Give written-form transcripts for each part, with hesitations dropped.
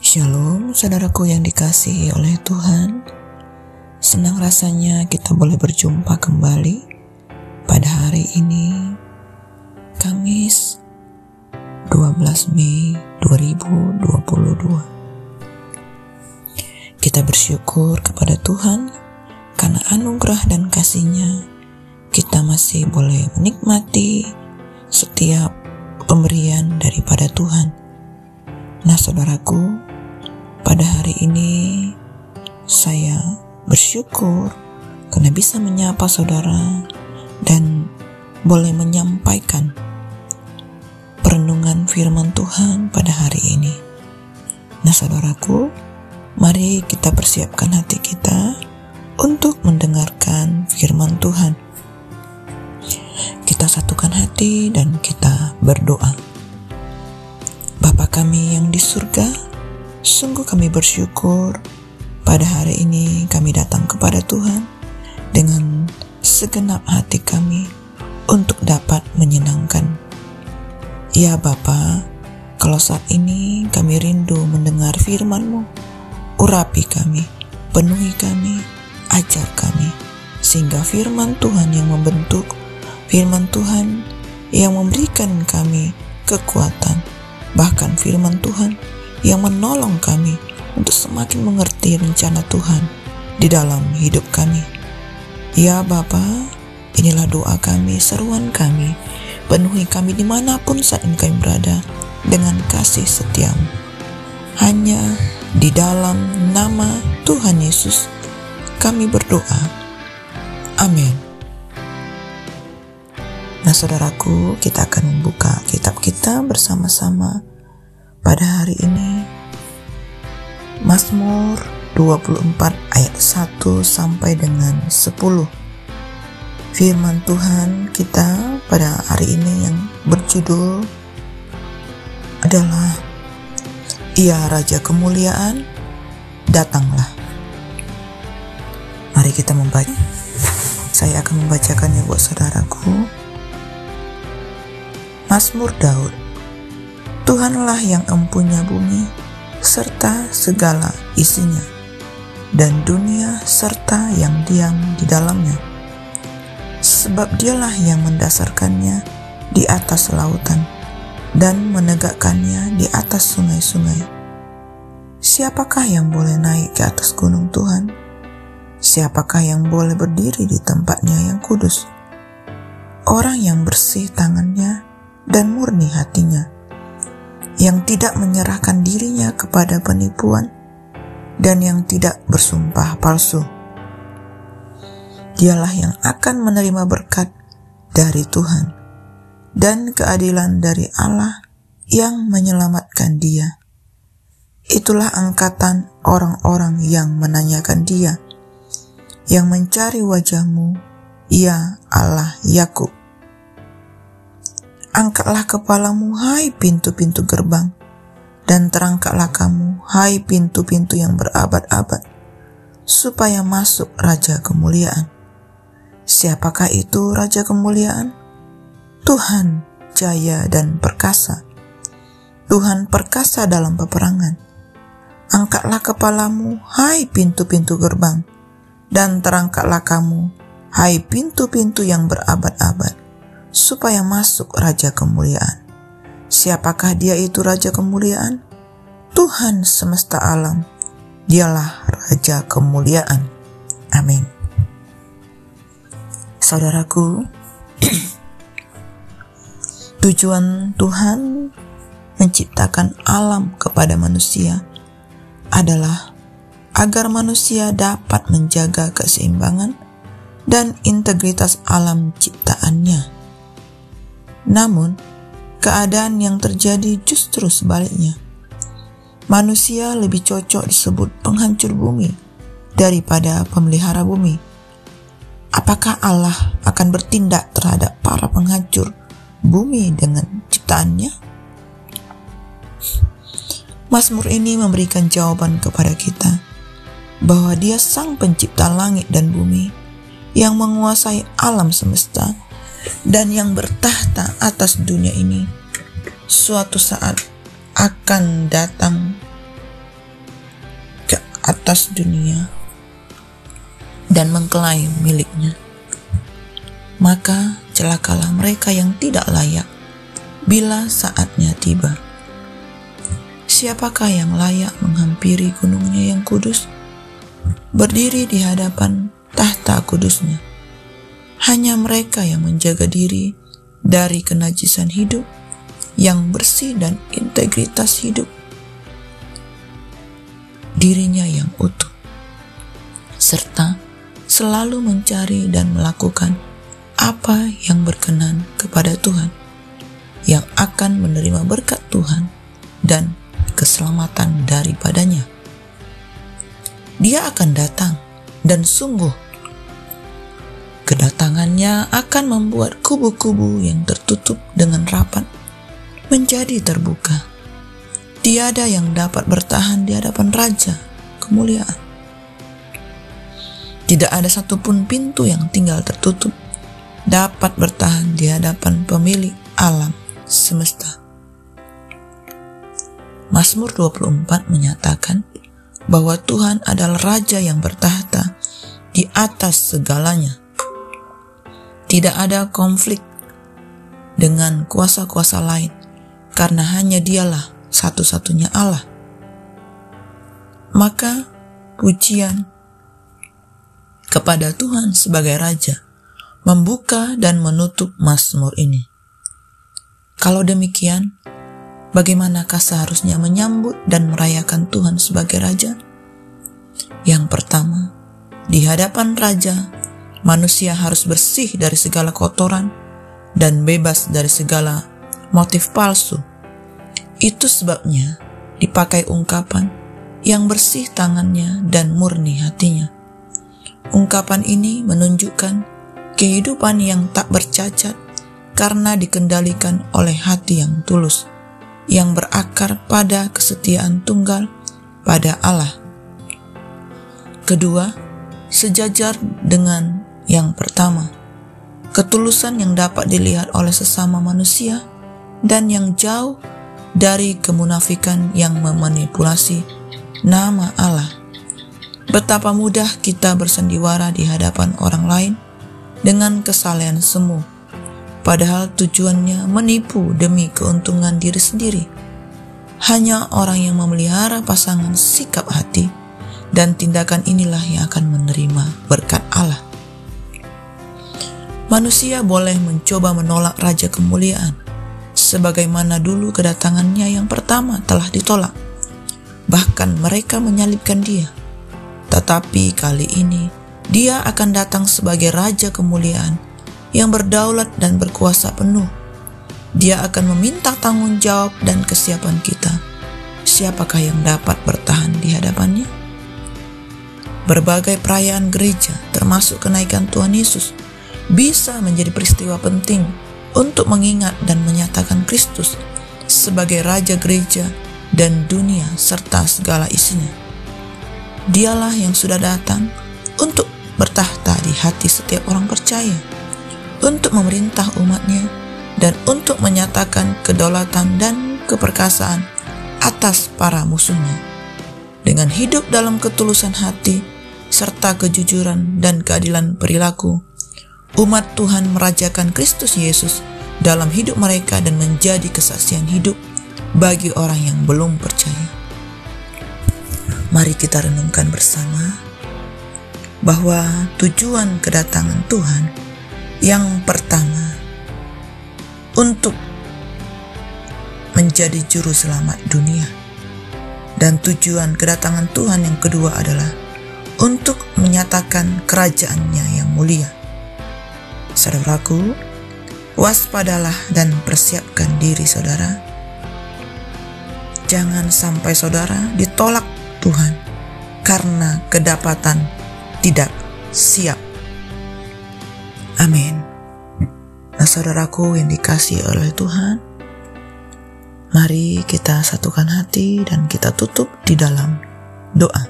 Shalom saudaraku yang dikasihi oleh Tuhan. Senang rasanya kita boleh berjumpa kembali pada hari ini, Kamis 12 Mei 2022. Kita bersyukur kepada Tuhan karena anugerah dan kasih-Nya kita masih boleh menikmati setiap pemberian daripada Tuhan. Nah saudaraku, pada hari ini saya bersyukur karena bisa menyapa saudara dan boleh menyampaikan perenungan firman Tuhan pada hari ini. Nah saudaraku, mari kita persiapkan hati kita untuk mendengarkan firman Tuhan. Kita satukan hati dan kita berdoa. Bapa kami yang di surga, sungguh kami bersyukur pada hari ini kami datang kepada Tuhan dengan segenap hati kami untuk dapat menyenangkan. Ya Bapa, kalau saat ini kami rindu mendengar firman-Mu, urapi kami, penuhi kami, ajar kami, sehingga firman Tuhan yang membentuk, firman Tuhan yang memberikan kami kekuatan, bahkan firman Tuhan yang menolong kami untuk semakin mengerti rencana Tuhan di dalam hidup kami. Ya Bapa, inilah doa kami, seruan kami, penuhi kami dimanapun saat ini kami berada dengan kasih setia-Mu. Hanya di dalam nama Tuhan Yesus kami berdoa. Amin. Nah saudaraku, kita akan membuka kitab kita bersama-sama pada hari ini, Mazmur 24 ayat 1 sampai dengan 10. Firman Tuhan kita pada hari ini yang berjudul adalah Ia Raja Kemuliaan, Datanglah. Mari kita membaca. Saya akan membacakannya buat saudaraku. Mazmur Daud. Tuhanlah yang empunya bumi serta segala isinya, dan dunia serta yang diam di dalamnya. Sebab Dialah yang mendasarkannya di atas lautan dan menegakkannya di atas sungai-sungai. Siapakah yang boleh naik ke atas gunung Tuhan? Siapakah yang boleh berdiri di tempatnya yang kudus? Orang yang bersih tangannya dan murni hatinya, yang tidak menyerahkan dirinya kepada penipuan, dan yang tidak bersumpah palsu. Dialah yang akan menerima berkat dari Tuhan, dan keadilan dari Allah yang menyelamatkan dia. Itulah angkatan orang-orang yang menanyakan dia, yang mencari wajah-Mu, ya Allah Yakub. Angkatlah kepalamu, hai pintu-pintu gerbang, dan terangkatlah kamu, hai pintu-pintu yang berabad-abad, supaya masuk Raja Kemuliaan. Siapakah itu Raja Kemuliaan? Tuhan jaya dan perkasa, Tuhan perkasa dalam peperangan. Angkatlah kepalamu, hai pintu-pintu gerbang, dan terangkatlah kamu, hai pintu-pintu yang berabad-abad, supaya masuk Raja Kemuliaan. Siapakah dia itu Raja Kemuliaan? Tuhan semesta alam, Dialah Raja Kemuliaan. Amin. Saudaraku, tujuan Tuhan menciptakan alam kepada manusia adalah agar manusia dapat menjaga keseimbangan dan integritas alam ciptaannya. Namun, keadaan yang terjadi justru sebaliknya. Manusia lebih cocok disebut penghancur bumi daripada pemelihara bumi. Apakah Allah akan bertindak terhadap para penghancur bumi dengan ciptaannya? Mazmur ini memberikan jawaban kepada kita bahwa Dia Sang Pencipta langit dan bumi, yang menguasai alam semesta dan yang bertahta atas dunia ini, suatu saat akan datang atas dunia dan mengklaim miliknya. Maka celakalah mereka yang tidak layak bila saatnya tiba. Siapakah yang layak menghampiri gunungnya yang kudus, berdiri di hadapan tahta kudusnya? Hanya mereka yang menjaga diri dari kenajisan hidup, yang bersih dan integritas hidup dirinya yang utuh, serta selalu mencari dan melakukan apa yang berkenan kepada Tuhan, yang akan menerima berkat Tuhan dan keselamatan daripadanya. Dia akan datang, dan sungguh kedatangannya akan membuat kubu-kubu yang tertutup dengan rapat menjadi terbuka. Tiada yang dapat bertahan di hadapan Raja kemuliaan. Tidak ada satupun pintu yang tinggal tertutup dapat bertahan di hadapan pemilik alam semesta. Mazmur 24 menyatakan bahwa Tuhan adalah Raja yang bertahta di atas segalanya. Tidak ada konflik dengan kuasa-kuasa lain, karena hanya Dialah satu-satunya Allah. Maka pujian kepada Tuhan sebagai Raja membuka dan menutup Mazmur ini. Kalau demikian, bagaimanakah seharusnya menyambut dan merayakan Tuhan sebagai Raja? Yang pertama, di hadapan Raja, manusia harus bersih dari segala kotoran dan bebas dari segala motif palsu. Itu sebabnya dipakai ungkapan yang bersih tangannya dan murni hatinya. Ungkapan ini menunjukkan kehidupan yang tak bercacat karena dikendalikan oleh hati yang tulus, yang berakar pada kesetiaan tunggal pada Allah. Kedua, sejajar dengan yang pertama, ketulusan yang dapat dilihat oleh sesama manusia dan yang jauh dari kemunafikan yang memanipulasi nama Allah. Betapa mudah kita bersandiwara di hadapan orang lain dengan kesalehan semu, padahal tujuannya menipu demi keuntungan diri sendiri. Hanya orang yang memelihara pasangan sikap hati dan tindakan inilah yang akan menerima berkat Allah. Manusia boleh mencoba menolak Raja kemuliaan, sebagaimana dulu kedatangannya yang pertama telah ditolak. Bahkan mereka menyalibkan Dia. Tetapi kali ini Dia akan datang sebagai Raja kemuliaan yang berdaulat dan berkuasa penuh. Dia akan meminta tanggung jawab dan kesiapan kita. Siapakah yang dapat bertahan di hadapannya? Berbagai perayaan gereja, termasuk kenaikan Tuhan Yesus, bisa menjadi peristiwa penting untuk mengingat dan menyatakan Kristus sebagai Raja gereja dan dunia serta segala isinya. Dialah yang sudah datang untuk bertahta di hati setiap orang percaya, untuk memerintah umatnya, dan untuk menyatakan kedaulatan dan keperkasaan atas para musuhnya. Dengan hidup dalam ketulusan hati, serta kejujuran dan keadilan perilaku, umat Tuhan merajakan Kristus Yesus dalam hidup mereka dan menjadi kesaksian hidup bagi orang yang belum percaya. Mari kita renungkan bersama bahwa tujuan kedatangan Tuhan yang pertama untuk menjadi juru selamat dunia, dan tujuan kedatangan Tuhan yang kedua adalah untuk menyatakan kerajaannya yang mulia. Saudaraku, waspadalah dan persiapkan diri saudara. Jangan sampai saudara ditolak Tuhan karena kedapatan tidak siap. Amin. Nah, saudaraku yang dikasihi oleh Tuhan, mari kita satukan hati dan kita tutup di dalam doa.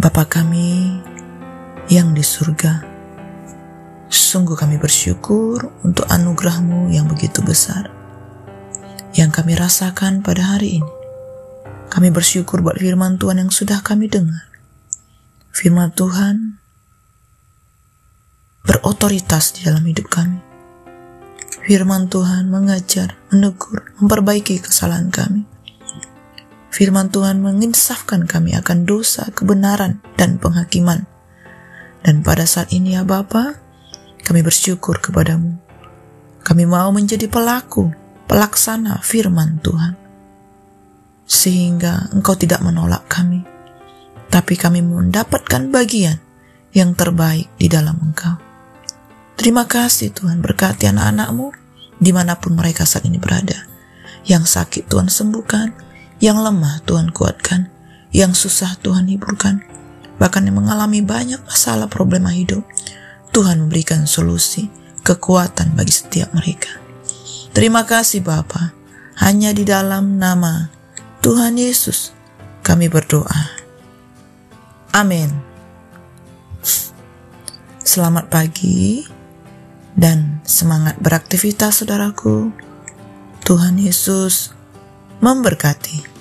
Bapa kami yang di surga, sungguh kami bersyukur untuk anugerah-Mu yang begitu besar yang kami rasakan pada hari ini. Kami bersyukur buat firman Tuhan yang sudah kami dengar. Firman Tuhan berotoritas di dalam hidup kami. Firman Tuhan mengajar, menegur, memperbaiki kesalahan kami. Firman Tuhan menginsafkan kami akan dosa, kebenaran, dan penghakiman. Dan pada saat ini ya Bapa, kami bersyukur kepadamu. Kami mau menjadi pelaku, pelaksana firman Tuhan. Sehingga Engkau tidak menolak kami, tapi kami mendapatkan bagian yang terbaik di dalam Engkau. Terima kasih Tuhan, berkati anak-anak-Mu dimanapun mereka saat ini berada. Yang sakit Tuhan sembuhkan, yang lemah Tuhan kuatkan, yang susah Tuhan hiburkan, bahkan yang mengalami banyak masalah problema hidup, Tuhan memberikan solusi, kekuatan bagi setiap mereka. Terima kasih Bapa, hanya di dalam nama Tuhan Yesus kami berdoa. Amin. Selamat pagi dan semangat beraktivitas saudaraku. Tuhan Yesus memberkati.